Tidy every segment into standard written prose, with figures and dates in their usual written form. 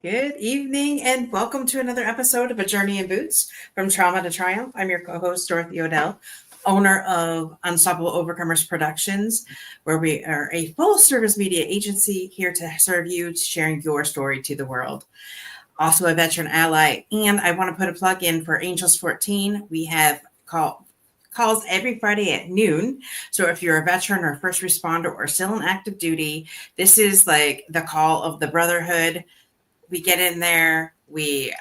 Good evening and welcome to another episode of A Journey in Boots from Trauma to Triumph. I'm your co-host, Dorothy Odell, owner of Unstoppable Overcomers Productions, where we are a full-service media agency here to serve you, sharing your story to the world. Also a veteran ally, and I want to put a plug in for Angels 14. We have calls every Friday at noon. So if you're a veteran or a first responder or still in active duty, this is like the call of the brotherhood. We get in there, we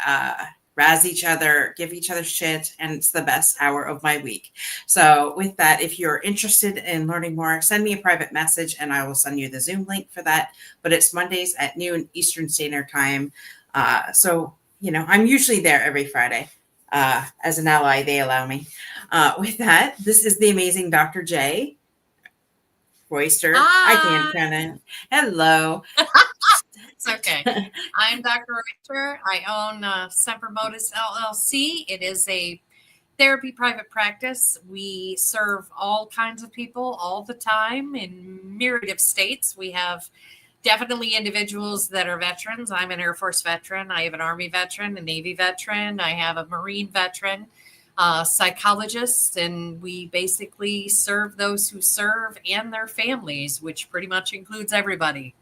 razz each other, give each other shit, and it's the best hour of my week. So with that, if you're interested in learning more, send me a private message and I will send you the Zoom link for that. But it's Mondays at noon Eastern Standard Time. I'm usually there every Friday. As an ally, they allow me. With that, this is the amazing Dr. J. Royster. I can't pronounce. Hello. It's okay. I'm Dr. Richter. I own Semper Modus LLC. It is a therapy private practice. We serve all kinds of people all the time in myriad of states. We have definitely individuals that are veterans. I'm an Air Force veteran. I have an Army veteran, a Navy veteran. I have a Marine veteran, psychologists, and we basically serve those who serve and their families, which pretty much includes everybody.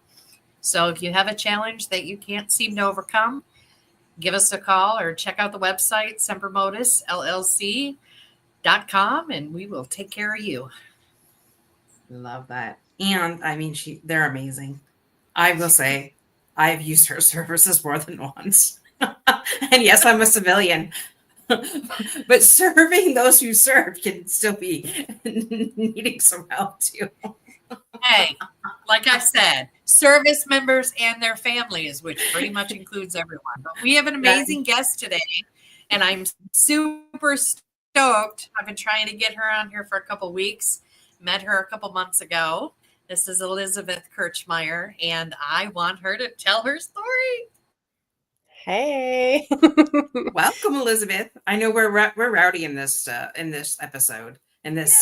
So if you have a challenge that you can't seem to overcome, give us a call or check out the website, sempermodusllc.com, and we will take care of you. Love that. And I mean, they're amazing. I will say I've used her services more than once. And yes, I'm a civilian. But serving those who serve can still be needing some help too. Hey, like I said, service members and their families, which pretty much includes everyone. But we have an amazing guest today, and I'm super stoked. I've been trying to get her on here for a couple of weeks. Met her a couple months ago. This is Elizabeth Kirchmier, and I want her to tell her story. Hey. Welcome, Elizabeth. I know we're rowdy in this episode, in this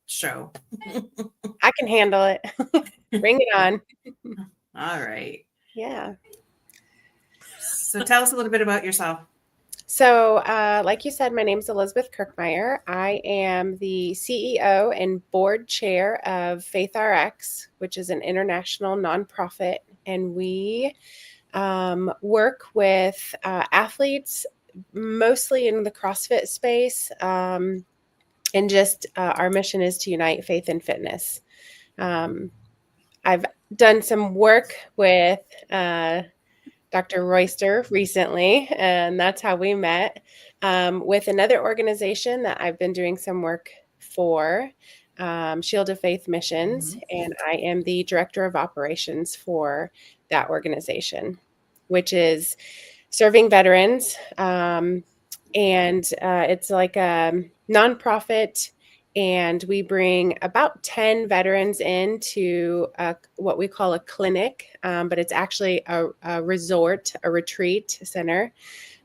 show. I can handle it. Bring it on. All right. Yeah. So tell us a little bit about yourself. So, like you said, my name is Elizabeth Kirchmier. I am the CEO and board chair of FaithRx, which is an international nonprofit, and we work with athletes, mostly in the CrossFit space. And just our mission is to unite faith and fitness. I've done some work with Dr. Royster recently, and that's how we met, with another organization that I've been doing some work for, Shield of Faith Missions, and I am the director of operations for that organization, which is serving veterans. And it's like a nonprofit, and we bring about 10 veterans into what we call a clinic, but it's actually a resort, a retreat center,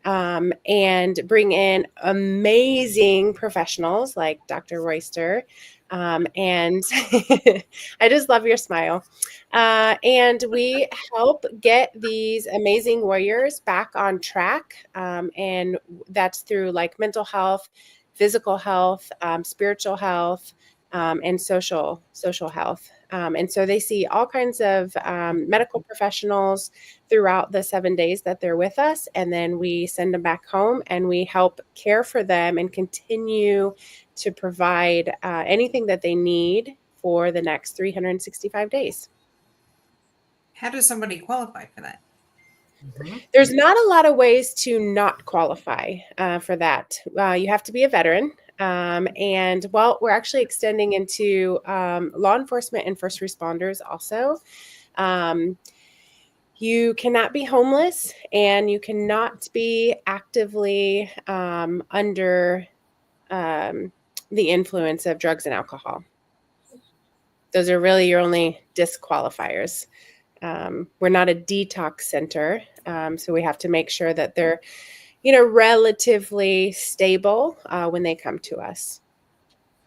and bring in amazing professionals like Dr. Royster. And I just love your smile. And we help get these amazing warriors back on track. And that's through like mental health, physical health, spiritual health, and social health. And so they see all kinds of medical professionals throughout the 7 days that they're with us. And then we send them back home and we help care for them and continue to provide anything that they need for the next 365 days. How does somebody qualify for that? There's not a lot of ways to not qualify for that. You have to be a veteran. And well, we're actually extending into law enforcement and first responders also. You cannot be homeless, and you cannot be actively under the influence of drugs and alcohol. Those are really your only disqualifiers. We're not a detox center, so we have to make sure that they're, relatively stable when they come to us.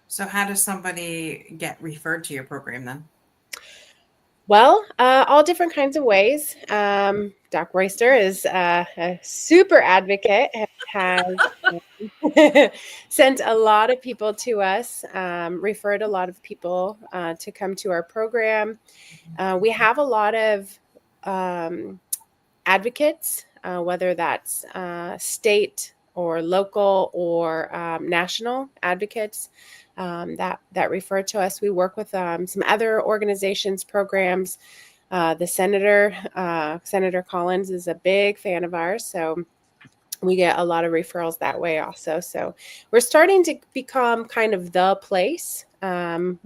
So how does somebody get referred to your program then? Well, all different kinds of ways. Dr. Doc Royster is a super advocate, has sent a lot of people to us, referred a lot of people to come to our program. We have a lot of advocates, whether that's state or local or national advocates that refer to us. We work with some other organizations, programs. The Senator Collins is a big fan of ours, so we get a lot of referrals that way also. So we're starting to become kind of the place. Our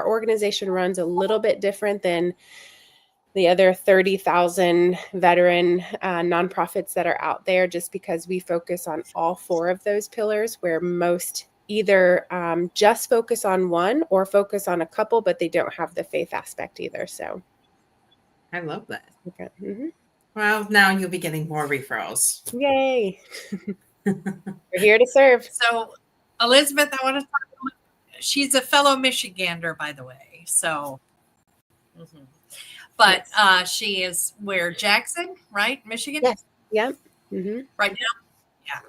organization runs a little bit different than the other 30,000 veteran nonprofits that are out there, just because we focus on all four of those pillars, where most either just focus on one or focus on a couple, but they don't have the faith aspect either. So I love that. okay. Mm-hmm. Well, now you'll be getting more referrals. Yay. We're here to serve. So, Elizabeth, I want to talk. She's a fellow Michigander, by the way. So, but Yes. she is where, Jackson, right? Michigan? Yes. Yep. Mm-hmm. Right now? Yeah.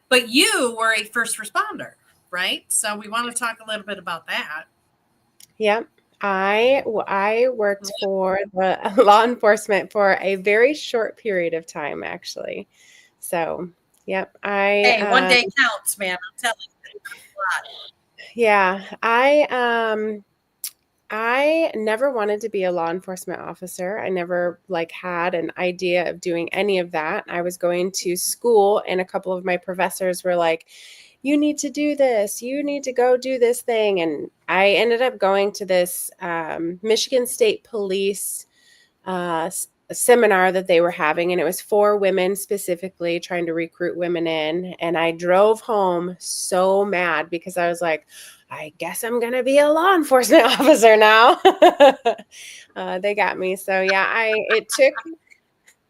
But you were a first responder, right? So we want to talk a little bit about that. Yep. I worked for the law enforcement for a very short period of time, actually. So, yep. Hey, one day counts, man. I'm telling you. Yeah. I never wanted to be a law enforcement officer. I never had an idea of doing any of that. I was going to school, and a couple of my professors were like, you need to do this. You need to go do this thing. And I ended up going to this Michigan State Police seminar that they were having, and it was for women specifically, trying to recruit women in. And I drove home so mad because I was like, I guess I'm going to be a law enforcement officer now. They got me. So yeah,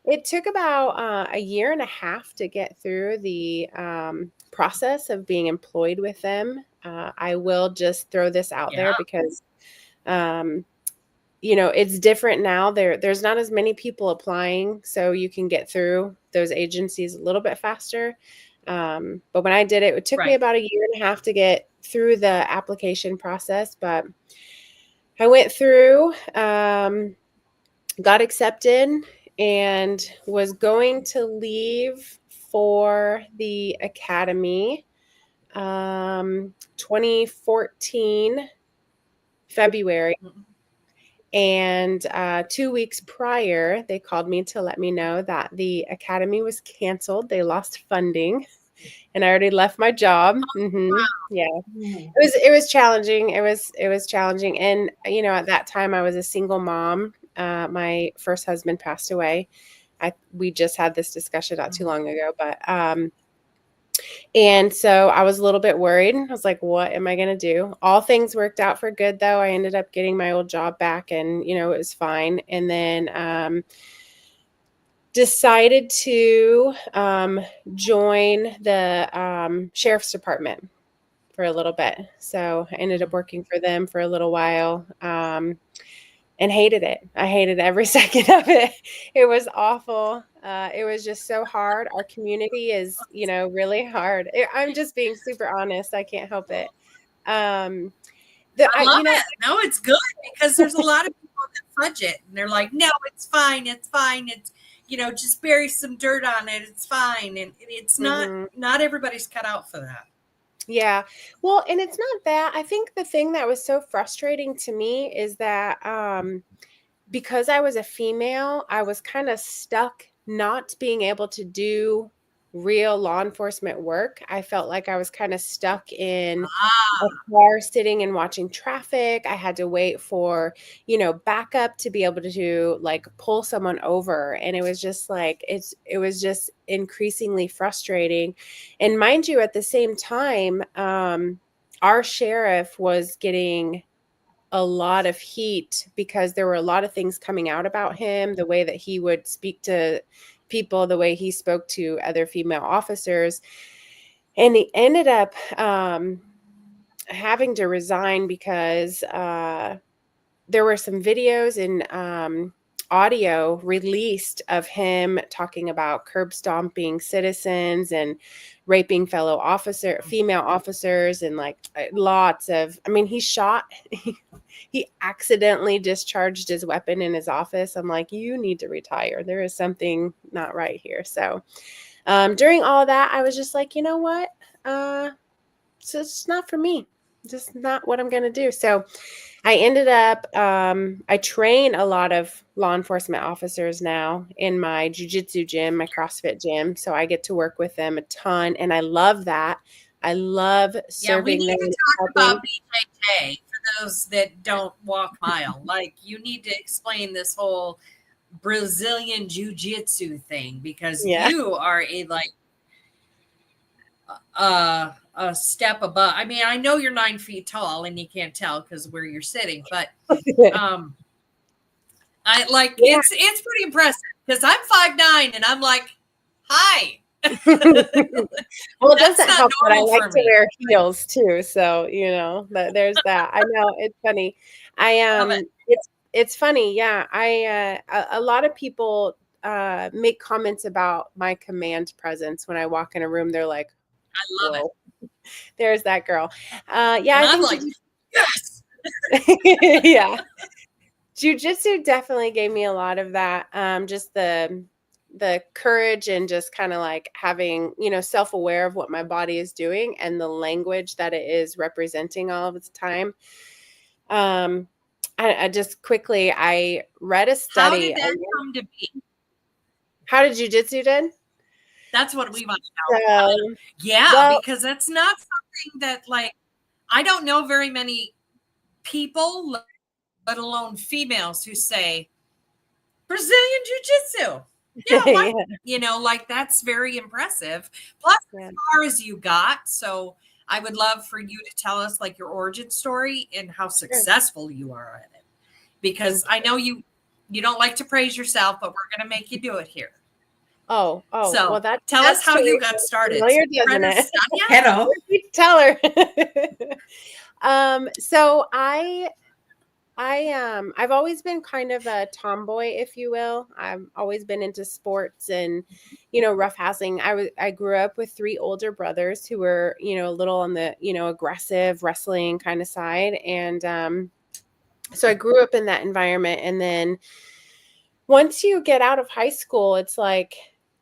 it took about a year and a half to get through the process of being employed with them. I will just throw this out there because, it's different now. There's not as many people applying, so you can get through those agencies a little bit faster. But when I did it, it took me about a year and a half to get through the application process. But I went through, got accepted, and was going to leave for the academy 2014 February. And 2 weeks prior, they called me to let me know that the academy was canceled. They lost funding, and I already left my job. Mm-hmm. Yeah, it was challenging. It was challenging, and at that time I was a single mom. My first husband passed away. We just had this discussion not too long ago, but and so I was a little bit worried. I was like, what am I going to do? All things worked out for good, though. I ended up getting my old job back, and it was fine. And then decided to join the sheriff's department for a little bit. So I ended up working for them for a little while. And hated it. I hated every second of it. It was awful. It was just so hard. Our community is, really hard. I'm just being super honest. I can't help it. I love it. No, it's good, because there's a lot of people that fudge it, and they're like, no, it's fine. It's fine. It's, just bury some dirt on it. It's fine. And it's not everybody's cut out for that. Yeah. Well, and it's not that. I think the thing that was so frustrating to me is that because I was a female, I was kind of stuck not being able to do real law enforcement work. I felt like I was kind of stuck in a car sitting and watching traffic. I had to wait for, backup to be able to pull someone over. And it was just it was just increasingly frustrating. And mind you, at the same time, our sheriff was getting a lot of heat because there were a lot of things coming out about him, the way that he would speak to people, the way he spoke to other female officers. And he ended up having to resign because there were some videos in audio released of him talking about curb stomping citizens and raping female officers, and like lots of, I mean, he shot, he accidentally discharged his weapon in his office. I'm like, you need to retire. There is something not right here. So during all that, I was just like, you know what? So it's not for me. Just not what I'm going to do. So I ended up, I train a lot of law enforcement officers now in my jiu-jitsu gym, my CrossFit gym. So I get to work with them a ton, and I love that. I love serving we them. need to talk about BJJ for those that don't walk mile. Like, you need to explain this whole Brazilian jiu-jitsu thing, because you are a step above. I mean, I know you're 9 feet tall and you can't tell because where you're sitting, but I like it's pretty impressive, because I'm 5'9" and I'm like, hi. Well, it doesn't help that I like to me. wear heels too, so you know, there's that. I know, it's funny. It's funny, yeah. A lot of people make comments about my command presence when I walk in a room. They're like, I love it. There's that girl. Yeah, and I'm like, yes. Yeah. Jiu-jitsu definitely gave me a lot of that. Just the courage and just kind of like having, you know, self-aware of what my body is doing and the language that it is representing all of the time. I just quickly, I read a study. How did that come to be? How did jiu-jitsu did? That's what we want to know. Well, because that's not something that, like, I don't know very many people, let alone females, who say Brazilian jiu-jitsu. Yeah, you know, like, that's very impressive. Plus, as far as you got, so I would love for you to tell us like your origin story and how successful you are at it. Because I know you don't like to praise yourself, but we're going to make you do it here. So, well, tell us how you got started. Hello. Tell her. So I've always been kind of a tomboy, if you will. I've always been into sports and, you know, roughhousing. I grew up with 3 older brothers who were, you know, a little on the, you know, aggressive wrestling kind of side. And so I grew up in that environment. And then once you get out of high school, it's like,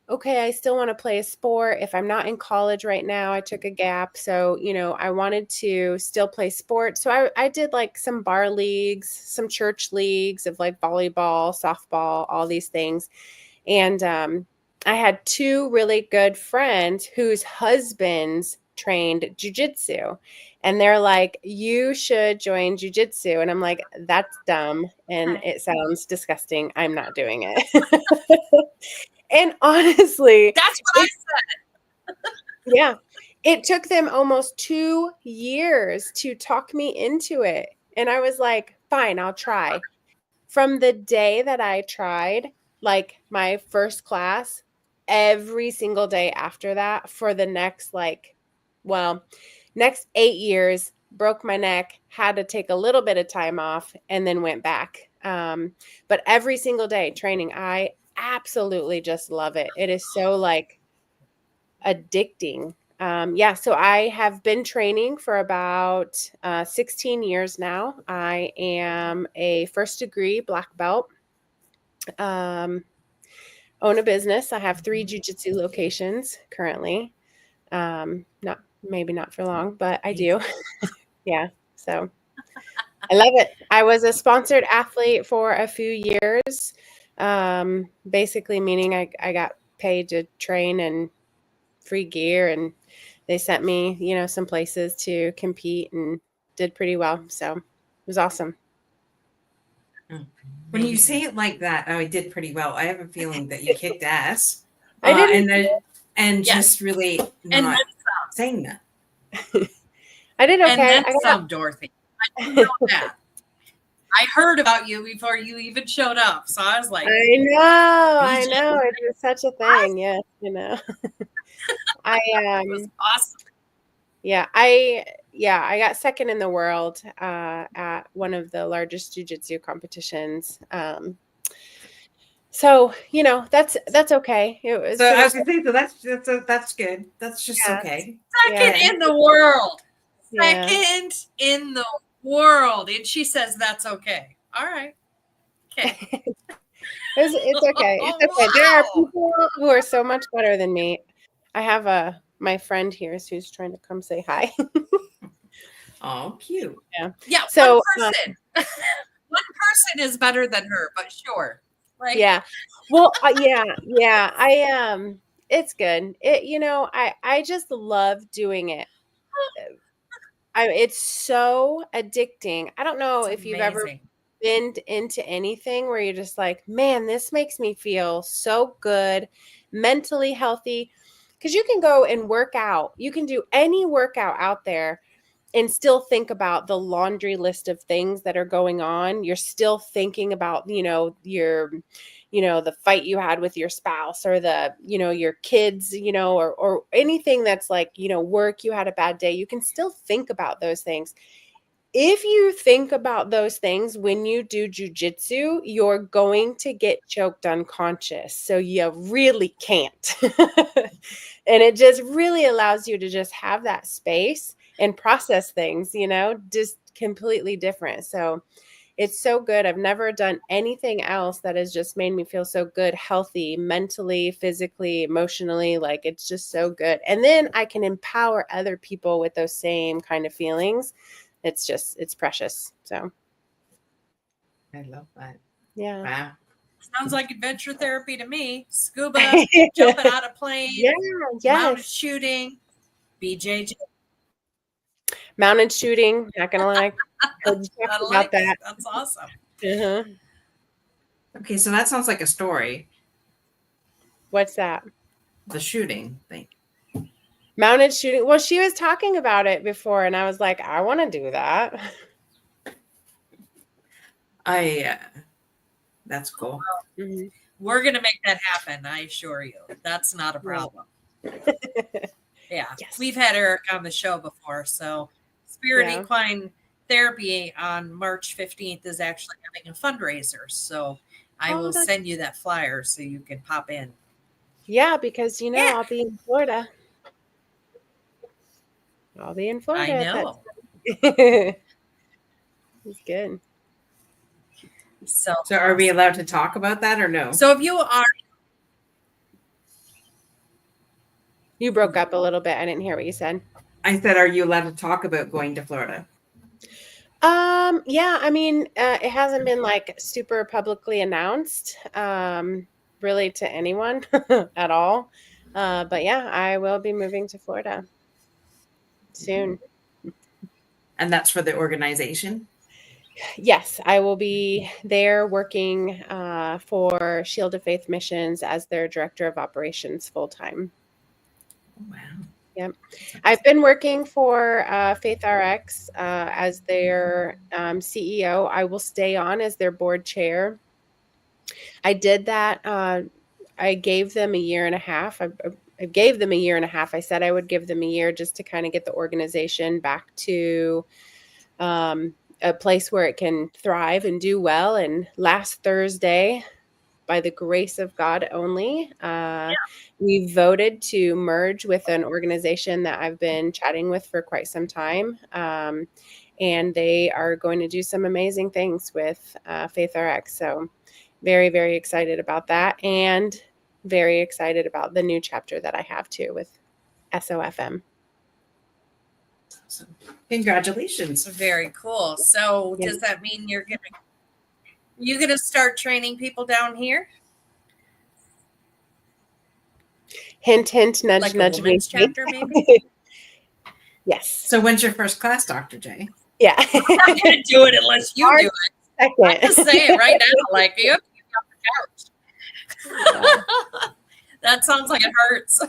okay, I still want to play a sport. If I'm not in college right now, I took a gap. So, you know, I wanted to still play sports. So I did like some bar leagues, some church leagues of like volleyball, softball, all these things. And I had 2 really good friends whose husbands trained jiu-jitsu. And they're like, you should join jiu-jitsu. And I'm like, that's dumb. And it sounds disgusting. I'm not doing it. And honestly, that's what I said. Yeah. It took them almost 2 years to talk me into it. And I was like, fine, I'll try. From the day that I tried, like my first class, every single day after that for the next next 8 years, broke my neck, had to take a little bit of time off, and then went back. But every single day training, I absolutely just love it. It is so like addicting. So I have been training for about 16 years now. I am a first degree black belt. Own a business. I have 3 jiu-jitsu locations currently. Not for long, but I do. Yeah. So I love it. I was a sponsored athlete for a few years. Basically meaning I got paid to train and free gear, and they sent me, you know, some places to compete and did pretty well. So it was awesome. When you say it like that, I did pretty well. I have a feeling that you kicked ass. I did, just really not saying that. I did okay. And then Dorothy. I know that. I heard about you before you even showed up, so I was like, I know. It's such a thing. Yes, you know. It was awesome. Yeah, I got second in the world at one of the largest jiu-jitsu competitions. So, that's okay. It was So I was gonna say, so that's good. That's just Yeah. okay. Second Yeah. in the world. Yeah. Second in the world. And she says that's okay. All right. Okay. It's okay. It's okay. There are Wow. people who are so much better than me. I have my friend here who's trying to come say hi. Oh, cute. Yeah, So, one person. One person is better than her, but sure. Right? yeah. Well, yeah. It's good. I just love doing it. It's so addicting. I don't know It's if you've ever amazing. been into anything where you're just like, man, this makes me feel so good, mentally healthy. Because you can go and work out. You can do any workout out there and still think about the laundry list of things that are going on. You're still thinking about, the fight you had with your spouse or your kids, or anything that's like, work, you had a bad day. You can still think about those things. If you think about those things when you do jujitsu, you're going to get choked unconscious. So you really can't. And it just really allows you to just have that space and process things, just completely different. So it's so good. I've never done anything else that has just made me feel so good, healthy, mentally, physically, emotionally. Like it's just so good. And then I can empower other people with those same kind of feelings. It's precious. So, I love that. yeah. Wow. Sounds like adventure therapy to me. Scuba, jumping out of planes, Yeah, mounted yes. shooting, BJJ. Mounted shooting, not gonna lie. Heard you talk I about like that. it. That's awesome. Uh-huh. Okay, so that sounds like a story. What's that? The shooting thing. Mounted shooting. Well, she was talking about it before, and I was like, I want to do that. That's cool. Mhm. We're going to make that happen. I assure you. That's not a Right. problem. Yeah. Yes. We've had Eric on the show before. So Spirit Yeah. Equine Therapy on March 15th is actually having a fundraiser. So I will that's- send you that flyer so you can pop in. Yeah, because Yeah. I'll be in Florida. I'll be in Florida. I at that know. time. It's good. So are we allowed to talk about that or no? So if you are, You broke up a little bit. I didn't hear what you said. I said, are you allowed to talk about going to Florida? Yeah, I mean, it hasn't been like super publicly announced, really to anyone at all. But yeah, I will be moving to Florida soon. And that's for the organization? Yes, I will be there working for Shield of Faith Missions as their director of operations full time. Wow. Yep. I've been working for Faith RX as their CEO. I will stay on as their board chair. I did that. I gave them a year and a half. I gave them a year and a half. I said I would give them a year just to kind of get the organization back to a place where it can thrive and do well. And last Thursday, by the grace of God only, we voted to merge with an organization that I've been chatting with for quite some time. And they are going to do some amazing things with Faith RX. So very, very excited about that. And very excited about the new chapter that I have too with SOFM. So, congratulations. very cool. So Yeah. does that mean you're gonna start training people down here? Hint, hint, nudge, Like a nudge, women's wink, chapter, maybe? Yes. So when's your first class, Dr. J? Yeah. I'm not gonna do it unless you do it. I'm Second. just saying right now, like you have to get off the couch. That sounds like it hurts.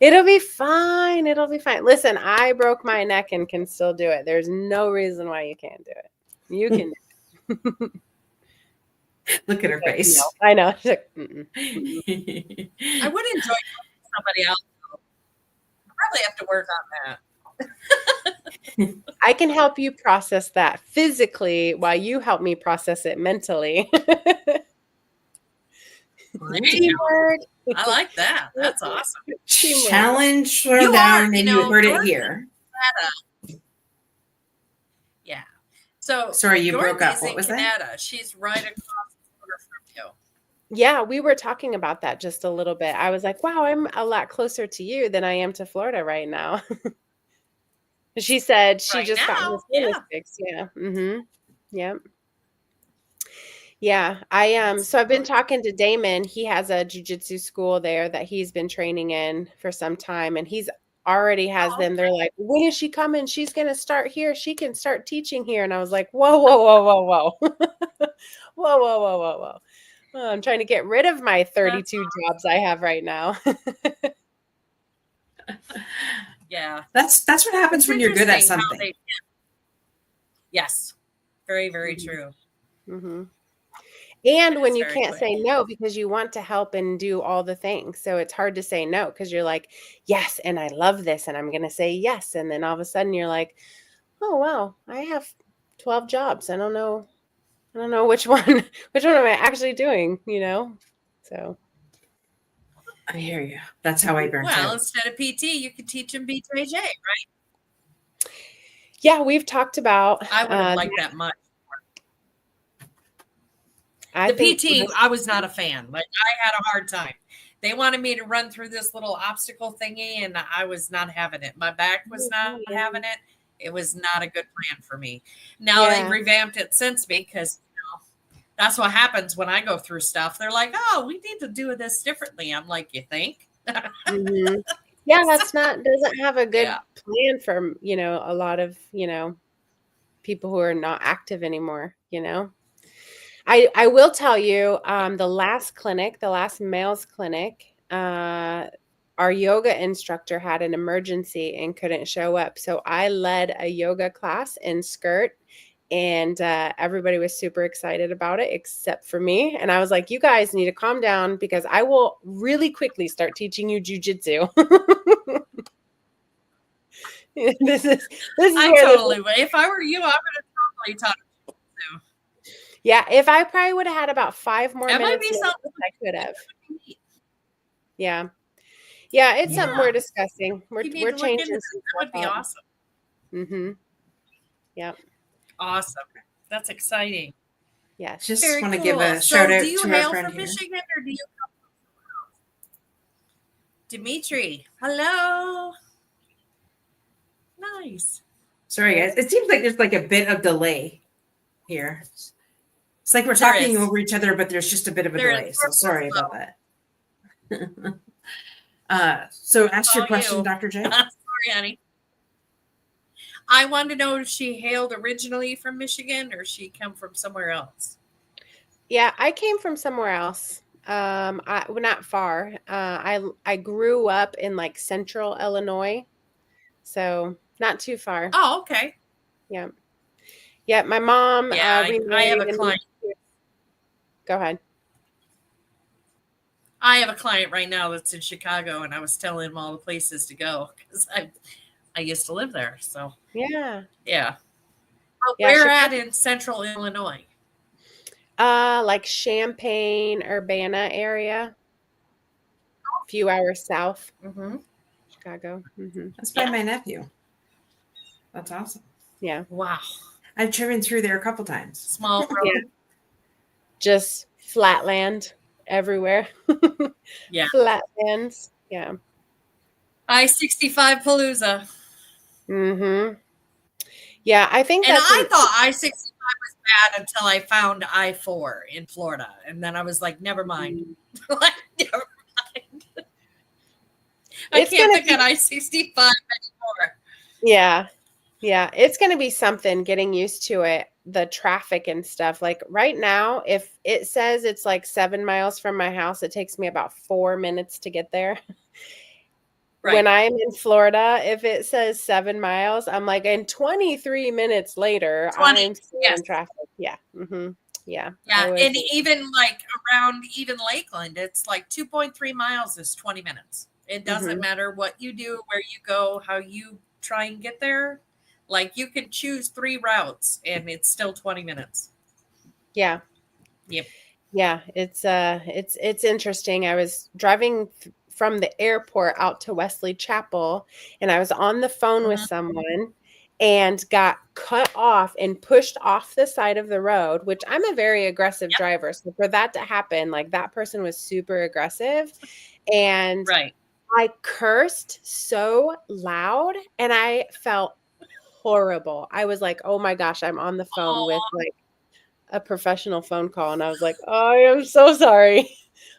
It'll be fine. It'll be fine. Listen, I broke my neck and can still do it. There's no reason why you can't do it. You can. Look at her face. No, I know. She's like, mm-mm. I would enjoy somebody else. I probably have to work on that. I can help you process that physically while you help me process it mentally. There you go. Teamwork. I like that. That's awesome. Teamwork. Challenge her You are, down, you and you know, heard it Dorothy- here. Yeah. So Sorry, you broke up. Dorothy's What in was that? Canada. She's right across the border from you. Yeah, we were talking about that just a little bit. I was like, wow, I'm a lot closer to you than I am to Florida right now. She said she Right just got her now, sinus yeah. fixed. Yeah. Yep. Yeah. So I've been talking to Damon. He has a jujitsu school there that he's been training in for some time, and he's already has Oh, them. They're like, when is she coming? She's gonna start here. She can start teaching here. And I was like, whoa, whoa, whoa, whoa, whoa. Whoa, whoa, whoa, whoa, whoa. Oh, I'm trying to get rid of my 32 jobs I have right now. Yeah. That's what happens It's when you're good at interesting how something. Yes. Very, very Mhm. true. Mhm. And when That's you very can't quick. say no because you want to help and do all the things. So it's hard to say no because you're like, yes, and I love this, and I'm going to say yes. And then all of a sudden you're like, oh, wow, I have 12 jobs. I don't know which one, which one am I actually doing, So, I hear you. That's how I burnt Well, out. instead of PT, you could teach them BJJ, right? yeah, we've talked about, I would have liked that much. I The think PT, I was not a fan. Like, I had a hard time. They wanted me to run through this little obstacle thingy, and I was not having it. My back was not having it. It was not a good plan for me. Now Yeah. they've revamped it since because that's what happens when I go through stuff. They're like, "Oh, we need to do this differently." I'm like, "You think?" Mhm. Yeah, doesn't have a good Yeah. plan for, a lot of, people who are not active anymore, I will tell you, the last male's clinic, our yoga instructor had an emergency and couldn't show up. So I led a yoga class in skirt, and everybody was super excited about it except for me. And I was like, you guys need to calm down because I will really quickly start teaching you jujitsu. This is I where totally would. If I were you, I would have totally taught. Yeah, if I probably would have had about 5 more That might minutes be notice, something. I could have. Yeah. Yeah, it's something we're Yeah. discussing. We're You need we're to look into changing that. some That would stuff be up. awesome. Mhm. Yep. Awesome. That's exciting. Yes. Just Very want to cool. give a So, shout out do you to our hail friend from here. Michigan or do you come from Dimitri? Hello. Nice. Sorry, guys. It seems like there's like a bit of delay here. It's like we're There talking is. over each other, but there's just a bit of a There delay. is. So We're sorry slow. about that. So ask your all question, you. Dr. J. Sorry, honey. I wanted to know if she hailed originally from Michigan or she come from somewhere else. Yeah, I came from somewhere else. Well, not far. I grew up in like central Illinois, so not too far. Oh, okay. Yeah. Yeah, my mom Yeah, I have remarried a in client. Go ahead. I have a client right now that's in Chicago, and I was telling him all the places to go because I used to live there. So Yeah. yeah. But Yeah, where Chicago- at in central Illinois? Like Champaign, Urbana area. A few hours south Mm-hmm. Chicago. That's by Yeah. my nephew. That's awesome. Yeah. Wow. I've driven through there a couple times. Small road. Yeah. Just flatland everywhere. Yeah. Flatlands. Yeah. I-65 Palooza. Yeah, I think And that's I thought I-65 was bad until I found I-4 in Florida. And then I was like, never mind. Like, never mind. I It's can't gonna think on I-65 anymore. Yeah. Yeah, it's going to be something getting used to it, the traffic and stuff. Like right now, if it says it's like 7 miles from my house, it takes me about 4 minutes to get there. Right. When I'm in Florida, if it says 7 miles, I'm like, and 23 minutes later, 20, I'm still yes. in traffic. Yeah. Yeah. Yeah. And even like around even Lakeland, it's like 2.3 miles is 20 minutes. It doesn't matter what you do, where you go, how you try and get there. Like you can choose 3 routes and it's still 20 minutes. Yeah. Yep. Yeah, it's interesting. I was driving from the airport out to Wesley Chapel, and I was on the phone with Mhm. someone and got cut off and pushed off the side of the road, which I'm a very aggressive Yep. driver. So for that to happen, like that person was super aggressive, and Right. I cursed so loud and I felt horrible. I was like, "Oh my gosh, I'm on the phone with Oh, like a professional phone call," and I was like, "Oh, I am so sorry.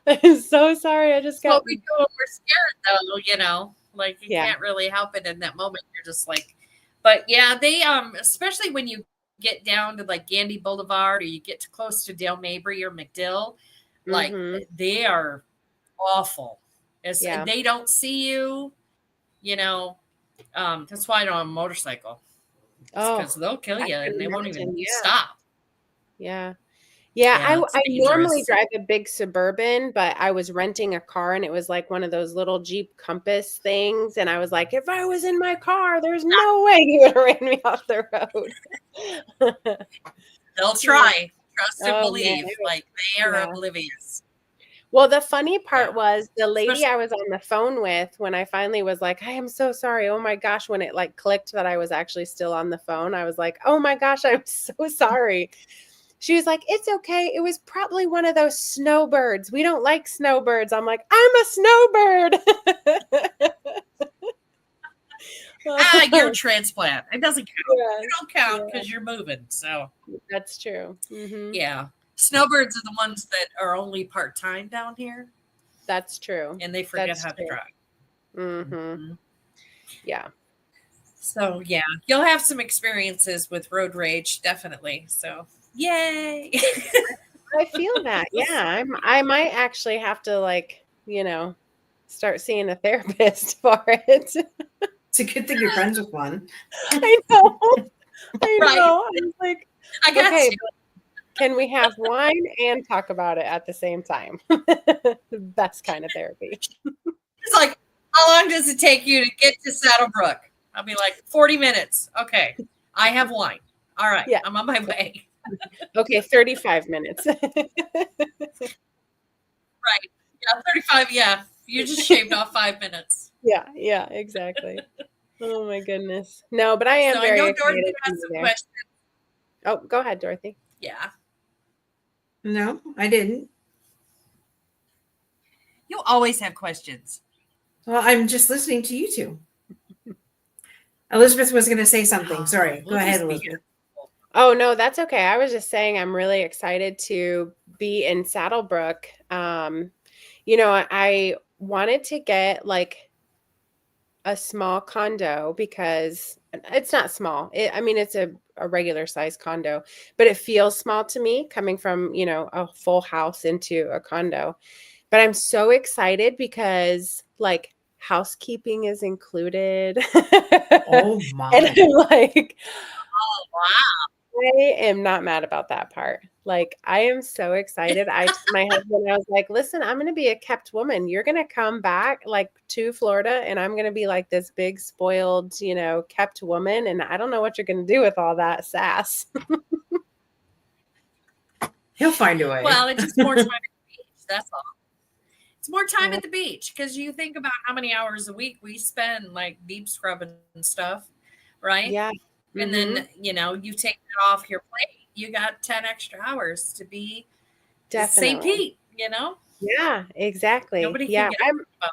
I'm so sorry. I just that's what got." we do when we're scared, though. Like you Yeah. can't really help it in that moment. You're just like, but yeah, they especially when you get down to like Gandy Boulevard or you get to close to Dale Mabry or McDill, like Mhm. they are awful. It's, Yeah. they don't see you, you know. That's why I don't have a motorcycle. It's Oh, because they'll kill I you can and they won't even imagine. Yeah. stop. Yeah. Yeah, Yeah, it's I normally dangerous. drive a big Suburban, but I was renting a car and it was like one of those little Jeep Compass things, and I was like, "If I was in my car, there's no way he would have ran me off the road." They'll Yeah. try. Trust and Oh, man. believe. Like they are Yeah. oblivious. Well, the funny part Yeah. was the lady Especially I was on the phone with when I finally was like, "I am so sorry. Oh my gosh," when it like clicked that I was actually still on the phone, I was like, "Oh my gosh, I'm so sorry." She was like, "It's okay. It was probably one of those snowbirds. We don't like snowbirds." I'm like, "I'm a snowbird." you're a transplant. It doesn't count. Yeah. You don't count Yeah, because you're moving. So that's true. yeah. Snowbirds are the ones that are only part time down here That's true. and they forget That's how to true. drive. Mhm. Mhm. Yeah. So yeah, you'll have some experiences with road rage, definitely. So yay. I feel that. Yeah, I might actually have to like, start seeing a therapist for it. It's a good thing you're friends with one. I know. I Right. know. I was like, I got "Okay, you. but can we have wine and talk about it at the same time?" The best kind of therapy. It's like, how long does it take you to get to Saddlebrook? I'll be like, 40 minutes. Okay. I have wine. All right. Yeah. I'm on my way. Okay, 35 minutes. Right. Yeah. 35. Yeah. You just shaved off 5 minutes. Yeah, yeah, exactly. Oh my goodness. No, but I So am I very know Dorothy excited to has be some there. questions. Oh, go ahead, Dorothy. Yeah. No, I didn't. You always have questions. Well, I'm just listening to you two. Elizabeth was going to say something. Oh, Sorry. Go we'll ahead, just be Elizabeth. here. Oh, no, that's okay. I was just saying I'm really excited to be in Saddlebrook. I wanted to get like a small condo because it's not small. I mean, it's a regular size condo, but it feels small to me coming from, a full house into a condo. But I'm so excited because like housekeeping is included. Oh And my. I'm like, Oh, wow. I am not mad about that part. Like, I am so excited. I told my husband, I was like, "Listen, I'm gonna be a kept woman. You're gonna come back like to Florida, and I'm gonna be like this big spoiled, kept woman. And I don't know what you're gonna do with all that sass." He'll find a way. Well, it's just more time at the beach. That's all. It's more time at the beach because you think about how many hours a week we spend like deep scrubbing and stuff, right? Yeah. And Mm-hmm. then, you take it off your plate. You got 10 extra hours to be St. Definitely. Pete. Yeah, exactly. Nobody can Yeah. get I'm about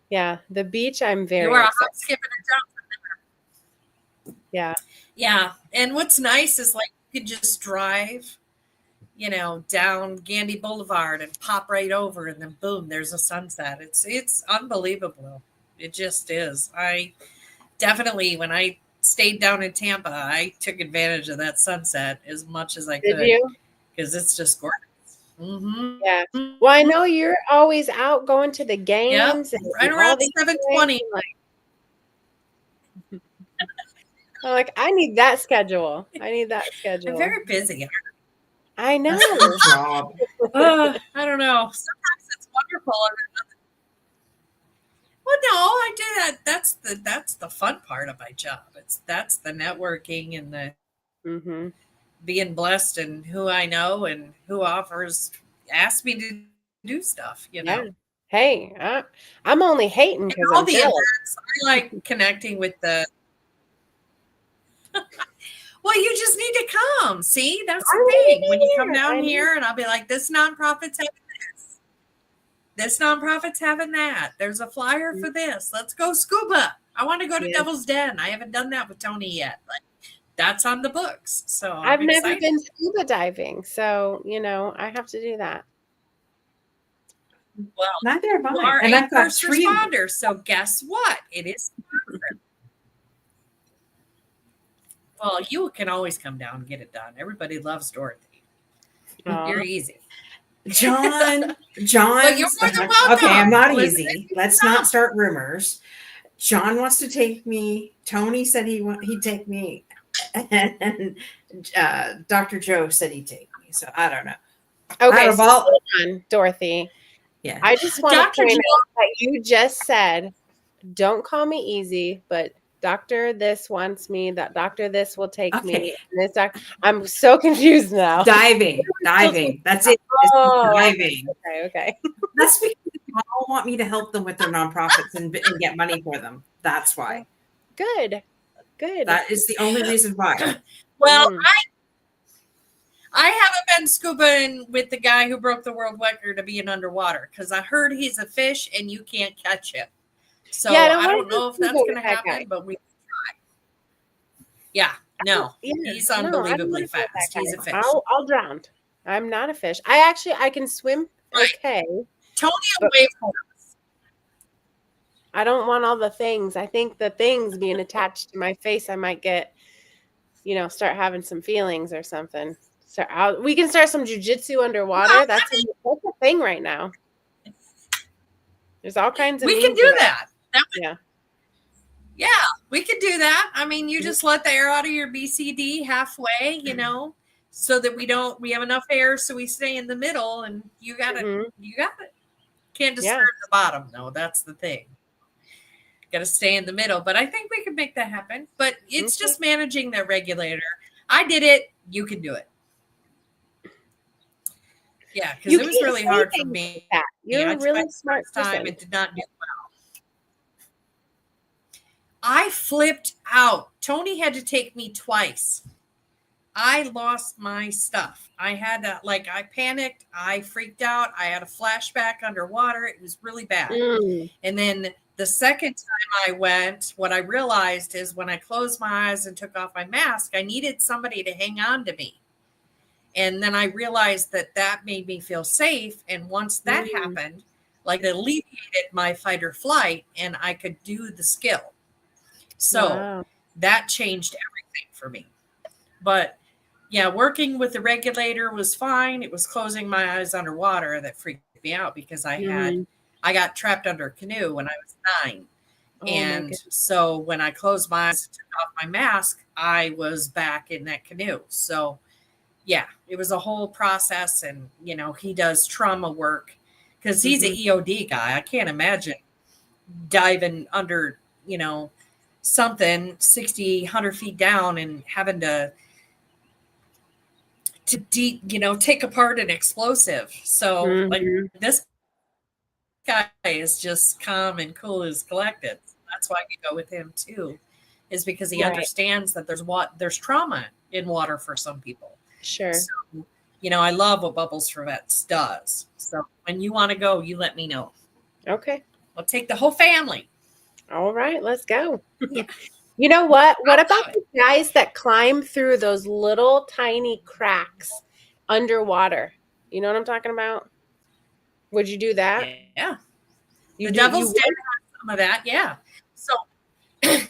yeah, the beach I'm that. You very are a excited. hop, skip, and a jump. Yeah. Yeah. And what's nice is like you could just drive, down Gandy Boulevard and pop right over and then boom, there's a sunset. It's unbelievable. It just is. I definitely when I stayed down in Tampa, I took advantage of that sunset as much as I Did could you? because it's just gorgeous. Yeah. Mm-hmm. Well, I know you're always out going to the Yep, games and right all around these things. 7:20. I'm like, I need that schedule. I need that I'm schedule. very busy. I That's a good know. job. I don't know. Sometimes it's wonderful. Well, no, I do that. That's the fun part of my job. That's the networking and the Hmm. being blessed and who I know and who asks me to do stuff, you know. Yeah. Hey, I'm only hating And because all I'm the jealous. events, I like connecting with the. Well, you just need to come. See, that's the I'm gonna thing. be When you come there. down I know. here, and I'll be like, this nonprofit's having this. This nonprofit's having that. There's a flyer for this. Let's go scuba. I want to go to Yeah. Devil's Den. I haven't done that with Tony yet, but that's on the books. So I've I'm never excited. been scuba diving, so I have to do that. Well, Neither have you I. are And a I've got first 3. responder. So guess what? It is. Well, you can always come down and get it done. Everybody loves Dorothy. You're easy. John. But you're more than welcome. Okay, I'm not Elizabeth, easy. Let's not start rumors. John wants to take me. Tony said he'd take me, and Dr. Joe said he'd take me. So I don't know. Okay, Out of so all- hold on, Dorothy. Yeah, I just want to Dr. point Joe- out that you just said, "Don't call me easy," but Doctor this wants me. That Doctor this will take Okay. me. And this I'm so confused now. diving. That's it. It's Oh, diving. Okay. That's because they all want me to help them with their nonprofits and get money for them. That's why. Good. That is the only reason why. Well, Mm. I haven't been scubaing with the guy who broke the world record of being underwater because I heard he's a fish and you can't catch him. So Yeah, I don't know if that's scuba going to with that happen, guy. but we can try. Yeah, no, Yeah, he's no, I don't unbelievably wanna be with fast. that He's a guy. fish. I'll drown. I'm not a fish. I can swim Right. okay. Tony But- away from us. I don't want all the things. I think the things being attached to my face, I might get, start having some feelings or something. So we can start some jujitsu underwater. Well, That's a thing right now. There's all kinds of We can means do of it. that. Yeah. Yeah, we can do that. I mean, you just let the air out of your BCD halfway, so that we have enough air so we stay in the middle, and you got it. Mhm. You got it. Can't Yeah. disturb the bottom, though. That's the thing. Got to stay in the middle. But I think we can make that happen. But it's Okay. just managing the regulator. I did it. You can do it. Yeah, because it was can't really say hard for things me. like that. You're I a really tried smart first time. person. It did not do well. I flipped out. Tony had to take me twice. I lost my stuff. I had I panicked. I freaked out. I had a flashback underwater. It was really bad. Mm. And then the second time I went, what I realized is when I closed my eyes and took off my mask, I needed somebody to hang on to me. And then I realized that made me feel safe. And once that happened, it alleviated my fight or flight and I could do the skill. So Wow. that changed everything for me. But yeah, working with the regulator was fine. It was closing my eyes underwater that freaked me out because I got trapped under a canoe when I was 9. Oh, my And goodness. so when I closed my eyes and took off my mask, I was back in that canoe. So yeah, it was a whole process. And, he does trauma work because he's an EOD guy. I can't imagine diving under, something 60, 100 feet down and having to take apart an explosive. So this guy is just calm and cool as collected. That's why we go with him too, is because he understands that there's trauma in water for some people. Sure. So, I love what Bubbles for Vets does. So when you want to go, you let me know. Okay. We'll take the whole family. All right, let's go. Yeah. You know what? What I about love the guys that climb through those little tiny cracks underwater? You know what I'm talking about? Would you do that? Yeah. You The do- Devil's you Den would? has some of that. Yeah. So,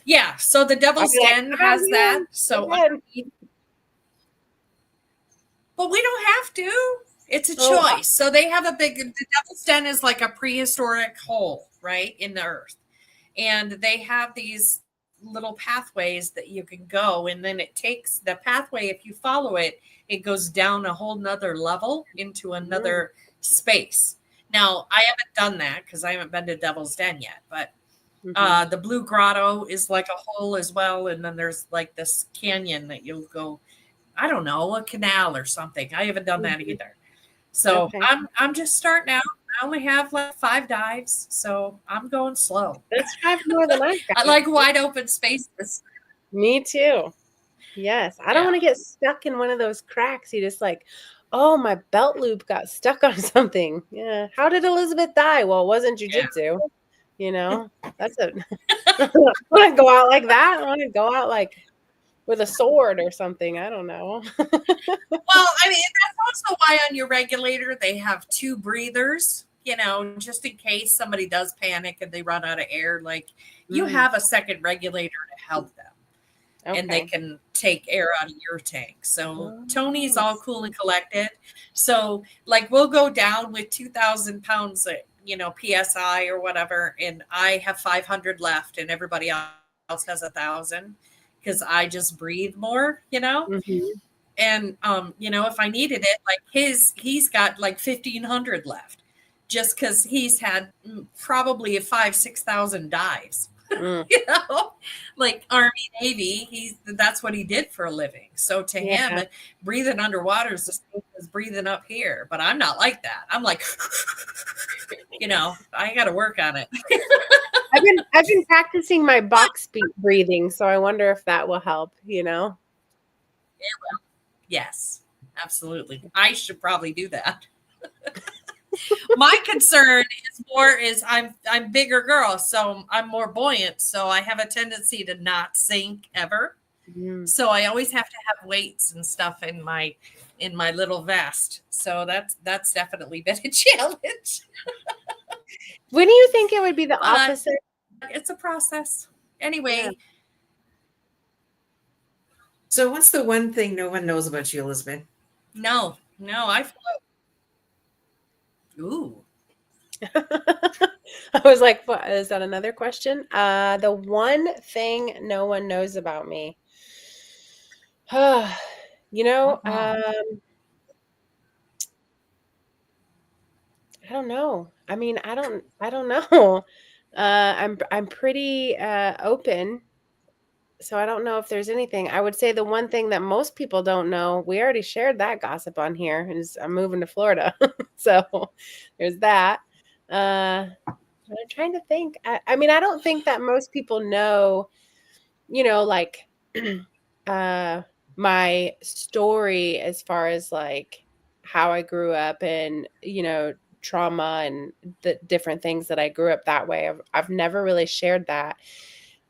yeah. So the Devil's I'd be like, Den "Oh, has yeah, that. So, go ahead." but we don't have to. It's a Oh, choice. So they have the Devil's Den is like a prehistoric hole, right, in the earth. And they have these little pathways that you can go. And then it takes the pathway, if you follow it, it goes down a whole nother level into another space. Now, I haven't done that because I haven't been to Devil's Den yet. But the Blue Grotto is like a hole as well. And then there's like this canyon that you'll go. I don't know, a canal or something. I haven't done that either. So Okay. I'm just starting out. I only have like 5 dives, so I'm going slow. That's 5 more than I've I got. like wide open spaces. Me too. Yes. I don't Yeah. want to get stuck in one of those cracks. You just like, oh, my belt loop got stuck on something. Yeah. How did Elizabeth die? Well, it wasn't jujitsu. You know, that's a, I want to go out like that. I want to go out like with a sword or something. I don't know. Well, I mean, that's also why on your regulator they have 2 breathers, you know, just in case somebody does panic and they run out of air. Like you have a second regulator to help them. And they Okay. can take air out of your tank. So Oh. Tony's all cool and collected. So like we'll go down with 2,000 pounds, you know, PSI or whatever, and I have 500 left, and everybody else has 1,000 because I just breathe more, you know. Mhm. And you know, if I needed it, like he's got like 1,500 left, just because he's had probably 5,000-6,000 dives. Mm. You know, like Army, Navy, that's what he did for a living. So to him, Yeah. breathing underwater is the same as breathing up here. But I'm not like that. I'm like, you know, I got to work on it. I've been practicing my box breathing, so I wonder if that will help, you know. Yes, absolutely. I should probably do that. My concern is I'm bigger girl, so I'm more buoyant, so I have a tendency to not sink ever. Mm. So I always have to have weights and stuff in my little vest. So that's definitely been a challenge. When do you think it would be the But opposite? it's a process. Anyway, So what's the one thing no one knows about you, Elizabeth? no, I float. Ooh. I was like, what, is that another question? The one thing no one knows about me. You know, I don't know. I mean, I don't know. I'm pretty open, so I don't know if there's anything. I would say the one thing that most people don't know, we already shared that gossip on here, is I'm moving to Florida. So there's that. I'm trying to think. I mean, I don't think that most people know, you know, like my story as far as like how I grew up and, you know, trauma and the different things that I grew up that way. I've never really shared that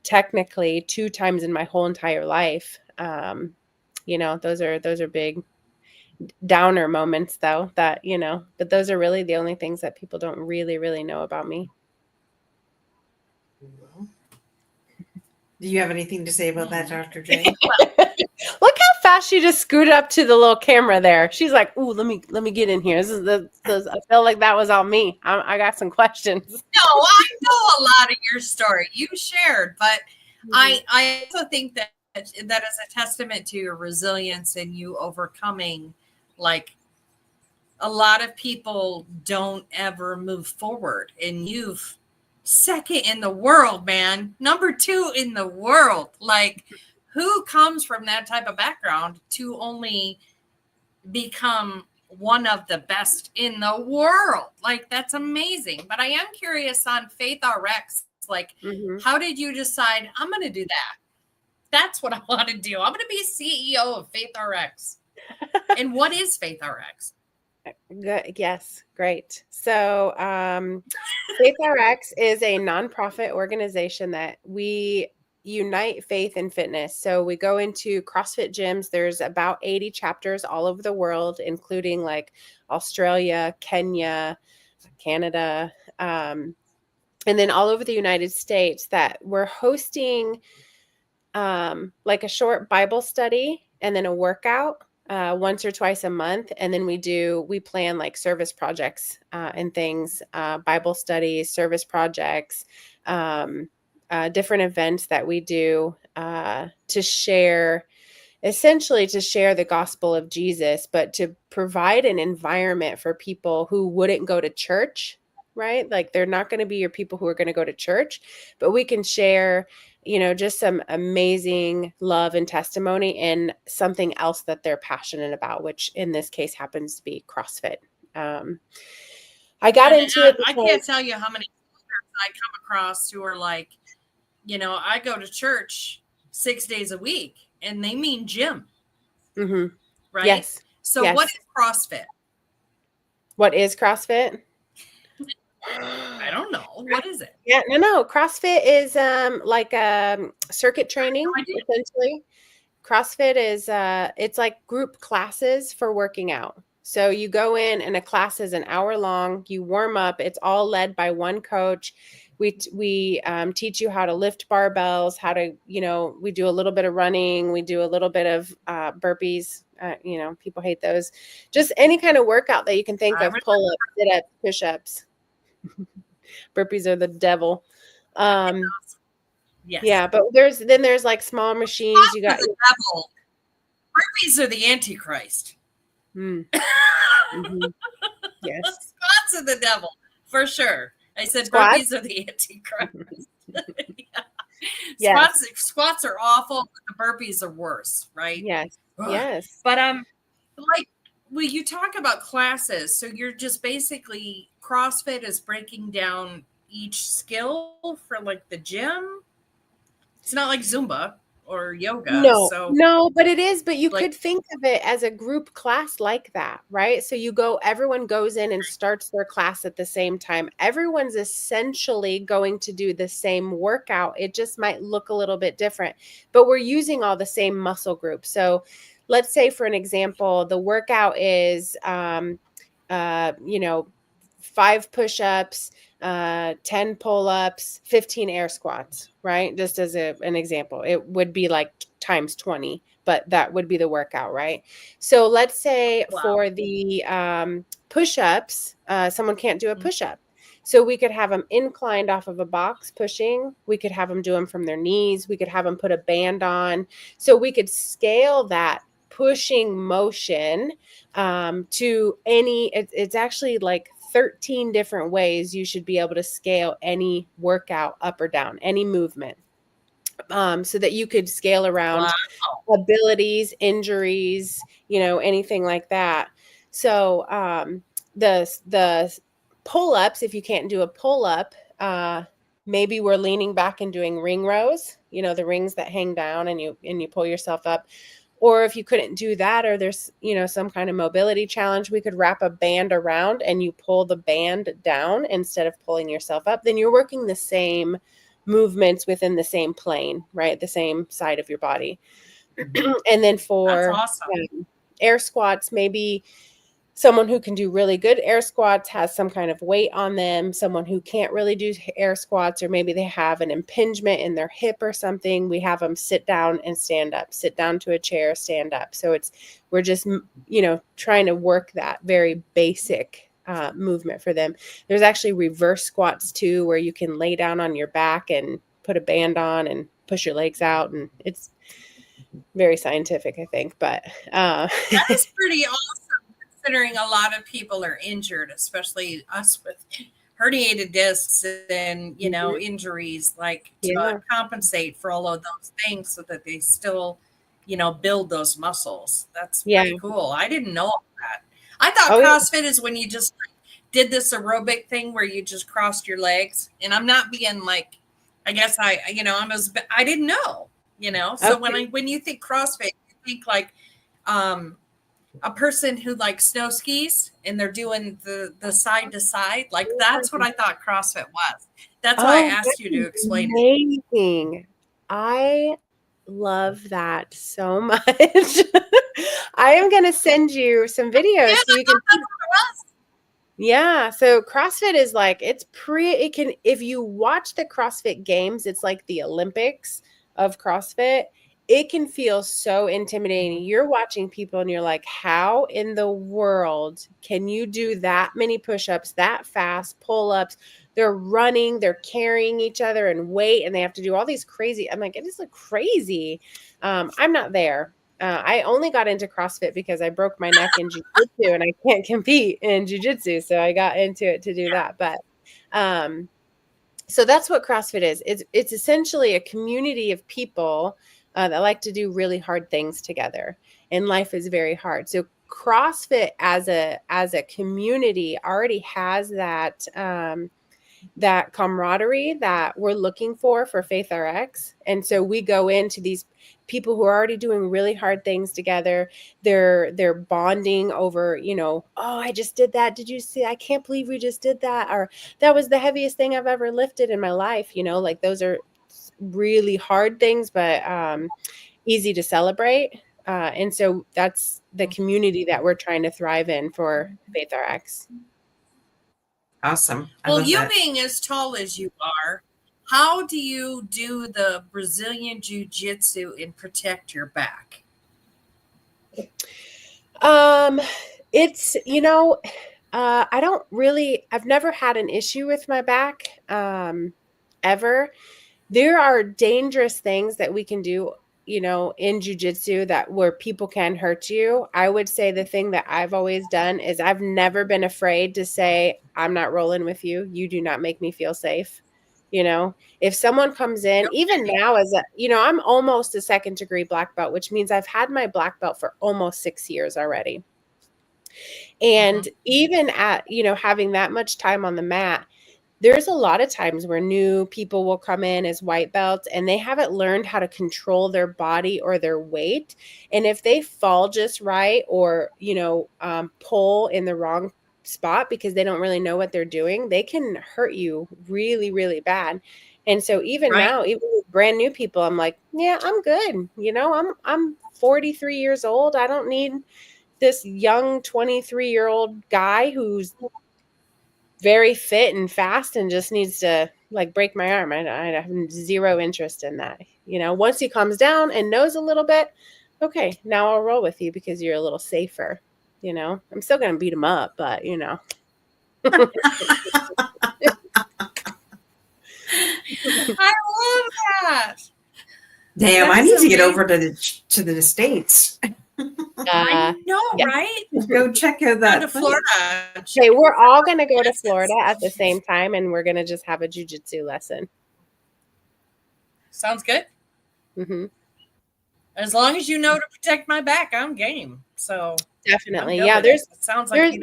technically 2 times in my whole entire life. You know, those are big downer moments though, that, you know, but those are really the only things that people don't really know about me. Do you have anything to say about that, Dr. J? Look how fast she just scooted up to the little camera there. She's like, "Ooh, let me get in here." I felt like that was all me. I got some questions. No, I know a lot of your story you shared, but I also think that is a testament to your resilience and you overcoming. Like a lot of people don't ever move forward, and you've second in the world, man, number 2 in the world. Like who comes from that type of background to only become one of the best in the world? Like that's amazing. But I am curious on Faith RX, like how did you decide I'm going to do that? That's what I want to do. I'm going to be CEO of Faith RX. And what is Faith RX? Good. Yes, great. So Faith RX is a nonprofit organization that we unite faith and fitness. So we go into CrossFit gyms. There's about 80 chapters all over the world, including like Australia, Kenya, Canada, and then all over the United States, that we're hosting like a short Bible study and then a workout once or twice a month. And then we plan like service projects and things, Bible studies, service projects, different events that we do to share, essentially to share the gospel of Jesus, but to provide an environment for people who wouldn't go to church, right? Like they're not going to be your people who are going to go to church, but we can share just some amazing love and testimony in something else that they're passionate about, which in this case happens to be CrossFit. I got And into it I because, can't tell you how many I come across who are like, I go to church 6 days a week, and they mean gym, Mhm. right? Yes. So Yes. what is CrossFit? What is CrossFit? I don't know. What is it? Yeah, no. CrossFit is like circuit training, idea. essentially. CrossFit is it's like group classes for working out. So you go in and a class is an hour long. You warm up. It's all led by one coach. We teach you how to lift barbells, how to, we do a little bit of running. We do a little bit of burpees. People hate those. Just any kind of workout that you can think of, pull-ups, sit-ups, push-ups. Burpees are the devil. Yes. Yeah, but there's like small machines. You got the devil. Burpees are the Antichrist. Mm. Mhm. Yes. Squats are the devil, for sure. I said Squats? burpees are the Antichrist. Yeah. Yes. Squats are awful, but the burpees are worse, right? Yes. Ugh. Yes. But like when you talk about classes, so you're just basically CrossFit is breaking down each skill for like the gym. It's not like Zumba or yoga. No, but it is, but you Like- could think of it as a group class like that, right? So everyone goes in and starts their class at the same time. Everyone's essentially going to do the same workout. It just might look a little bit different, but we're using all the same muscle groups. So let's say, for an example, the workout is, 5 push-ups, 10 pull-ups, 15 air squats, right? Just as an example, it would be like times 20, but that would be the workout, right? So let's say for the push-ups, someone can't do a push-up. So we could have them inclined off of a box pushing. We could have them do them from their knees. We could have them put a band on. So we could scale that pushing motion to it's actually like 13 different ways you should be able to scale any workout up or down, any movement, so that you could scale around abilities, injuries, anything like that. So the pull-ups, if you can't do a pull-up, maybe we're leaning back and doing ring rows, the rings that hang down and you pull yourself up. Or if you couldn't do that, or there's, some kind of mobility challenge, we could wrap a band around and you pull the band down instead of pulling yourself up. Then you're working the same movements within the same plane, right? The same side of your body. And then for air squats, maybe someone who can do really good air squats has some kind of weight on them. Someone who can't really do air squats, or maybe they have an impingement in their hip or something, we have them sit down and stand up, sit down to a chair, stand up. So we're just, trying to work that very basic movement for them. There's actually reverse squats too, where you can lay down on your back and put a band on and push your legs out. And it's very scientific, I think, but that is pretty awesome, considering a lot of people are injured, especially us with herniated discs and injuries, like to compensate for all of those things so that they still build those muscles. That's pretty cool. I didn't know that. I thought CrossFit is when you just did this aerobic thing where you just crossed your legs, and I'm not being like, I guess I didn't know, so when you think CrossFit, you think like a person who like snow skis and they're doing the side to side. Like that's what I thought CrossFit was. That's why I asked you to explain it. Amazing. I love that so much. I am going to send you some videos so you can. Yeah. So CrossFit is like, if you watch the CrossFit Games, it's like the Olympics of CrossFit. It can feel so intimidating. You're watching people and you're like, how in the world can you do that many push-ups that fast, pull-ups? They're running, they're carrying each other and weight, and they have to do all these crazy. I'm like, it is like crazy. I'm not there. I only got into CrossFit because I broke my neck in jiu-jitsu and I can't compete in jiu-jitsu. So I got into it to do that. But So that's what CrossFit is. It's essentially a community of people that like to do really hard things together, and life is very hard. So CrossFit as a community already has that that camaraderie that we're looking for Faith RX. And so we go into these people who are already doing really hard things together. They're bonding over, oh, I just did that. Did you see? I can't believe we just did that. Or that was the heaviest thing I've ever lifted in my life. Like those are really hard things, but easy to celebrate. And so that's the community that we're trying to thrive in for Faith RX. Awesome. Well, you being as tall as you are, how do you do the Brazilian Jiu-Jitsu and protect your back? It's, I've never had an issue with my back, ever. There are dangerous things that we can do, in jiu-jitsu where people can hurt you. I would say the thing that I've always done is I've never been afraid to say, I'm not rolling with you. You do not make me feel safe. If someone comes in, even now I'm almost a second degree black belt, which means I've had my black belt for almost 6 years already. And even at, having that much time on the mat, there's a lot of times where new people will come in as white belts and they haven't learned how to control their body or their weight. And if they fall just right or, pull in the wrong spot because they don't really know what they're doing, they can hurt you really, really bad. And so even now, even with brand new people, I'm like, yeah, I'm good. I'm 43 years old. I don't need this young 23-year-old guy who's very fit and fast and just needs to break my arm. I have zero interest in that. Once he calms down and knows a little bit, okay, now I'll roll with you because you're a little safer. I'm still going to beat him up, but I love that. Damn, I need to get over to the States. I know, right? Go check out that. Go to Florida. Okay, we're all going to go to Florida at the same time, and we're going to just have a jiu-jitsu lesson. Sounds good. Mm-hmm. As long as you know to protect my back, I'm game. So definitely, it sounds like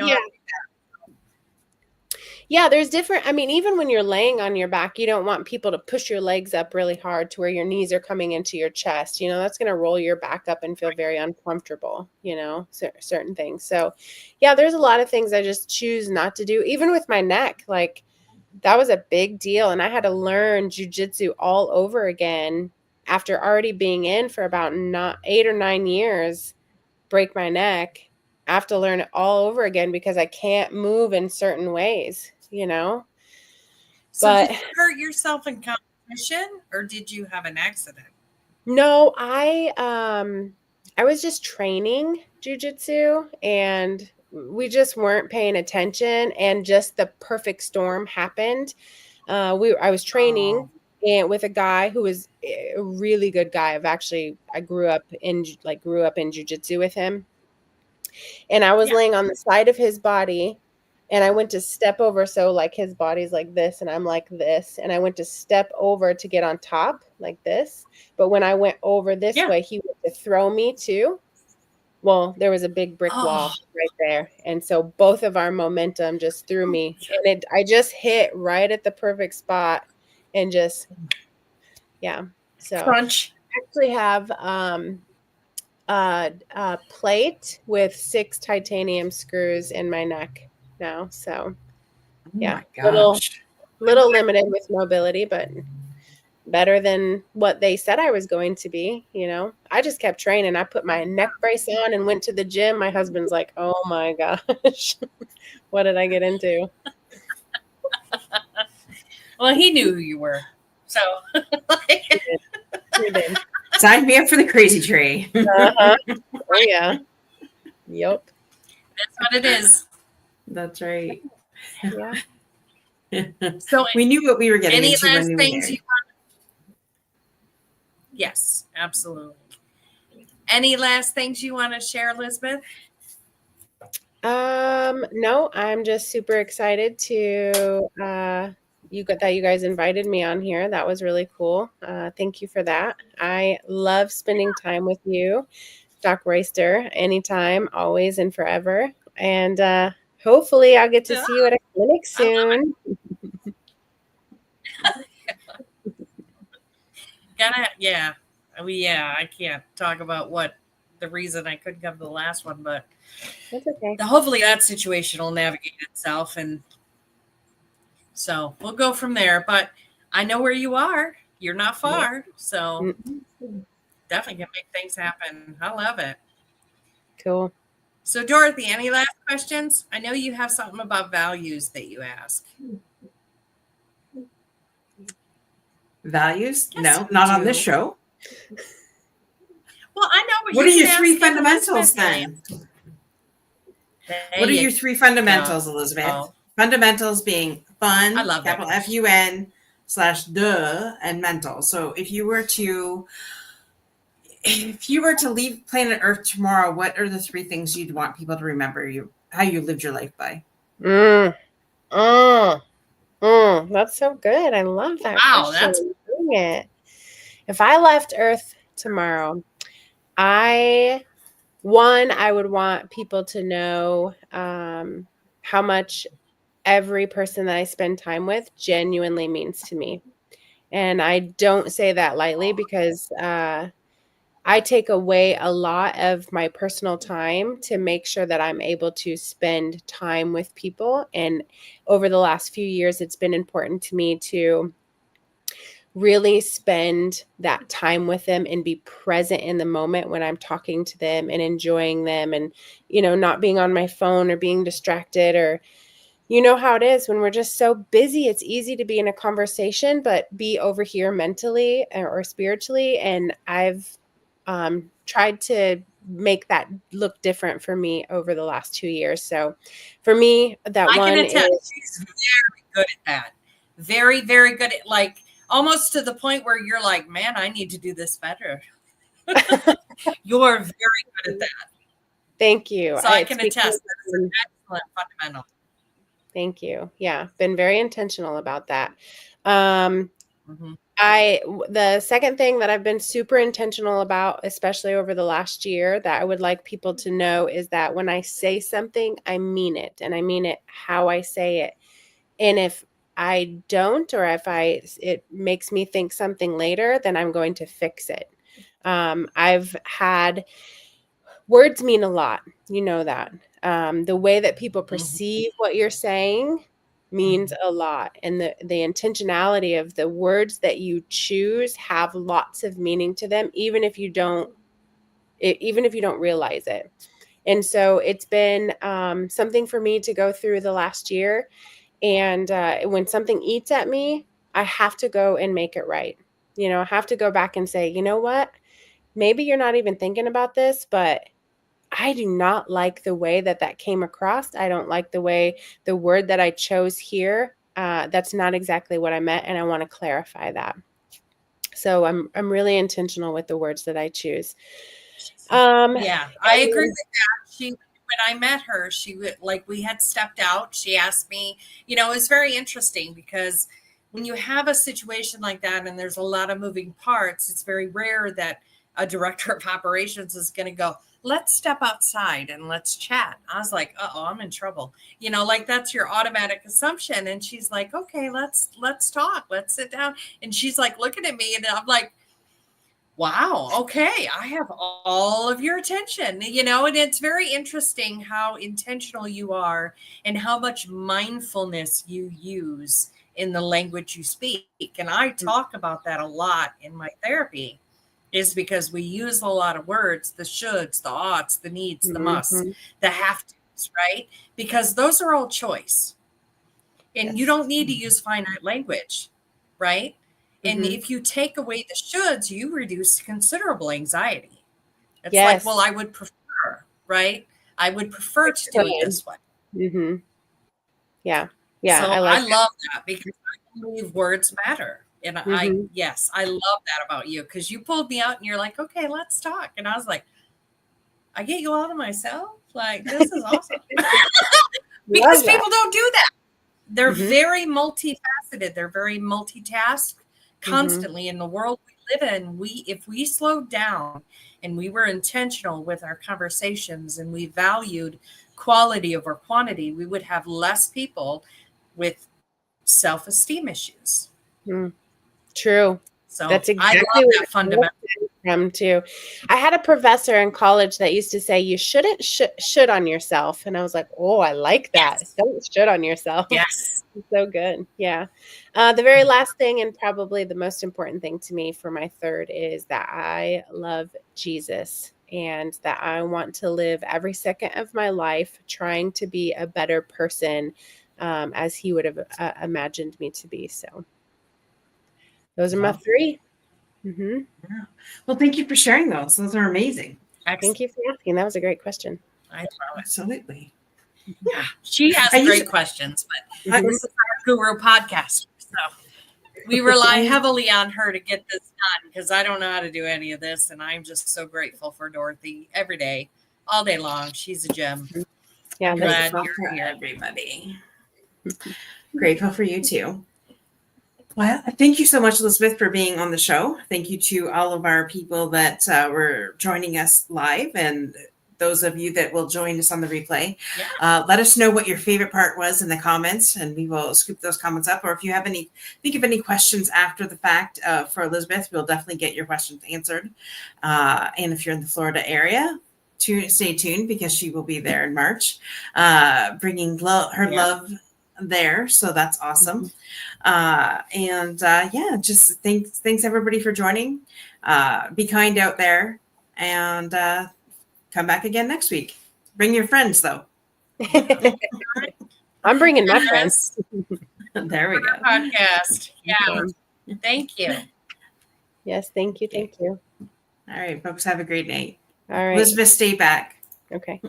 Yeah, there's different. I mean, even when you're laying on your back, you don't want people to push your legs up really hard to where your knees are coming into your chest. That's going to roll your back up and feel very uncomfortable, certain things. So, yeah, there's a lot of things I just choose not to do. Even with my neck, that was a big deal. And I had to learn jiu-jitsu all over again after already being in for about 8 or 9 years, break my neck. I have to learn it all over again because I can't move in certain ways. So did you hurt yourself in competition or did you have an accident? No, I was just training jiu-jitsu and we just weren't paying attention and just the perfect storm happened. I was training and with a guy who was a really good guy. I grew up in jiu-jitsu with him. And I was laying on the side of his body and I went to step over. So his body's like this and I'm like this. And I went to step over to get on top like this. But when I went over this way, he went to throw me too. Well, there was a big brick wall right there. And so both of our momentum just threw me. And I just hit right at the perfect spot and just, So crunch. I actually have a plate with 6 titanium screws in my neck now. So little limited with mobility, but better than what they said I was going to be. I just kept training. I put my neck brace on and went to the gym. My husband's like, oh my gosh, what did I get into? Well, he knew who you were. So He did. Sign me up for the crazy tree. Oh yeah. Yep. That's what it is. That's right. Yeah. So we knew what we were getting any into last when we things were you want? Yes, absolutely. Any last things you want to share, Elizabeth? No, I'm just super excited to you guys invited me on here. That was really cool. Thank you for that. I love spending time with you, Doc Royster, anytime, always, and forever. And hopefully I'll get to see you at a clinic soon. Yeah. I can't talk about what the reason I couldn't come to the last one, but That's okay. hopefully that situation will navigate itself. And so we'll go from there. But I know where you are. You're not far. So definitely can make things happen. I love it. Cool. So Dorothy, any last questions? I know you have something about values that you ask. Values? Yes, No, you not on do. this show. Well, I know, but What are you your should three ask fundamentals Elizabeth. then? There What are you your three fundamentals, go. Elizabeth? Fundamentals being fun, I love that capital question. FUN/duh, and mental. So if you were to leave planet Earth tomorrow, what are the three things you'd want people to remember how you lived your life by? That's so good. I love that Wow, question. Bring it. If I left Earth tomorrow, I would want people to know how much every person that I spend time with genuinely means to me. And I don't say that lightly because I take away a lot of my personal time to make sure that I'm able to spend time with people. And over the last few years, it's been important to me to really spend that time with them and be present in the moment when I'm talking to them and enjoying them and, not being on my phone or being distracted or, you know how it is when we're just so busy. It's easy to be in a conversation, but be over here mentally or spiritually. And I've tried to make that look different for me over the last 2 years. So for me, that I one can attest. is She's very good at that. Very, very good at, like, almost to the point where you're like, man, I need to do this better. You're very good at that. Thank you. So I can attest that it's an excellent fundamental. Thank you. Yeah, been very intentional about that. Mm-hmm. The second thing that I've been super intentional about, especially over the last year, that I would like people to know is that when I say something, I mean it, and I mean it how I say it. And if I don't, or if it makes me think something later, then I'm going to fix it. I've had words mean a lot. You know that. The way that people perceive what you're saying means a lot. And the intentionality of the words that you choose have lots of meaning to them, even if you don't realize it. And so it's been something for me to go through the last year. And when something eats at me, I have to go and make it right. I have to go back and say, you know what? Maybe you're not even thinking about this, but I do not like the way that came across. I don't like the word that I chose here. That's not exactly what I meant, and I want to clarify that. So I'm really intentional with the words that I choose. Yeah, I agree with that. When I met her, we had stepped out. She asked me, it was very interesting because when you have a situation like that and there's a lot of moving parts, it's very rare that a director of operations is going to go, let's step outside and let's chat. I was like, uh-oh, I'm in trouble. That's your automatic assumption. And she's like, okay, let's talk. Let's sit down. And she's like looking at me and I'm like, wow, okay, I have all of your attention, and it's very interesting how intentional you are and how much mindfulness you use in the language you speak. And I talk about that a lot in my therapy, is because we use a lot of words, the shoulds, the oughts, the needs, the musts, the have tos, right? Because those are all choice. And you don't need to use finite language, right? And if you take away the shoulds, you reduce considerable anxiety. It's like, well, I would prefer, right? I would prefer to do it this way. Mm-hmm. Yeah. Yeah. So I love that because I believe words matter. And I love that about you because you pulled me out and you're like, okay, let's talk. And I was like, I get you all to myself? Like, this is awesome. Because people don't do that. They're Mhm. very multifaceted. They're very multitask constantly in the world we live in. If we slowed down and we were intentional with our conversations and we valued quality over quantity, we would have less people with self-esteem issues. Mm. True. So That's I exactly love what that fundamental. from too. I had a professor in college that used to say you shouldn't should on yourself, and I was like, oh, I like that. Yes. Don't should on yourself. Yes. It's so good. Yeah. The very last thing, and probably the most important thing to me for my third, is that I love Jesus and that I want to live every second of my life trying to be a better person as he would have imagined me to be. So those are my Wow. 3. Mm-hmm. Yeah. Well, thank you for sharing those. Those are amazing. Thank you for asking. That was a great question. Absolutely. Yeah, she has I used great to- questions, but Mhm. this is our guru podcast, so we rely heavily on her to get this done because I don't know how to do any of this, and I'm just so grateful for Dorothy every day, all day long. She's a gem. Yeah, I'm that's glad Grateful you're for here. everybody. Grateful for you too. Well, thank you so much, Elizabeth, for being on the show. Thank you to all of our people that were joining us live and those of you that will join us on the replay. Yeah. Let us know what your favorite part was in the comments, and we will scoop those comments up. Or if you have think of any questions after the fact for Elizabeth, we'll definitely get your questions answered. And if you're in the Florida area, stay tuned because she will be there in March, bringing her love there. So that's awesome. Just thanks everybody for joining. Be kind out there, and come back again next week. Bring your friends though. I'm bringing my friends. There we go. Podcast. Yeah. Thank you. Yes, thank you. Thank you. All right, folks, have a great night. All right. Elizabeth, stay back. Okay.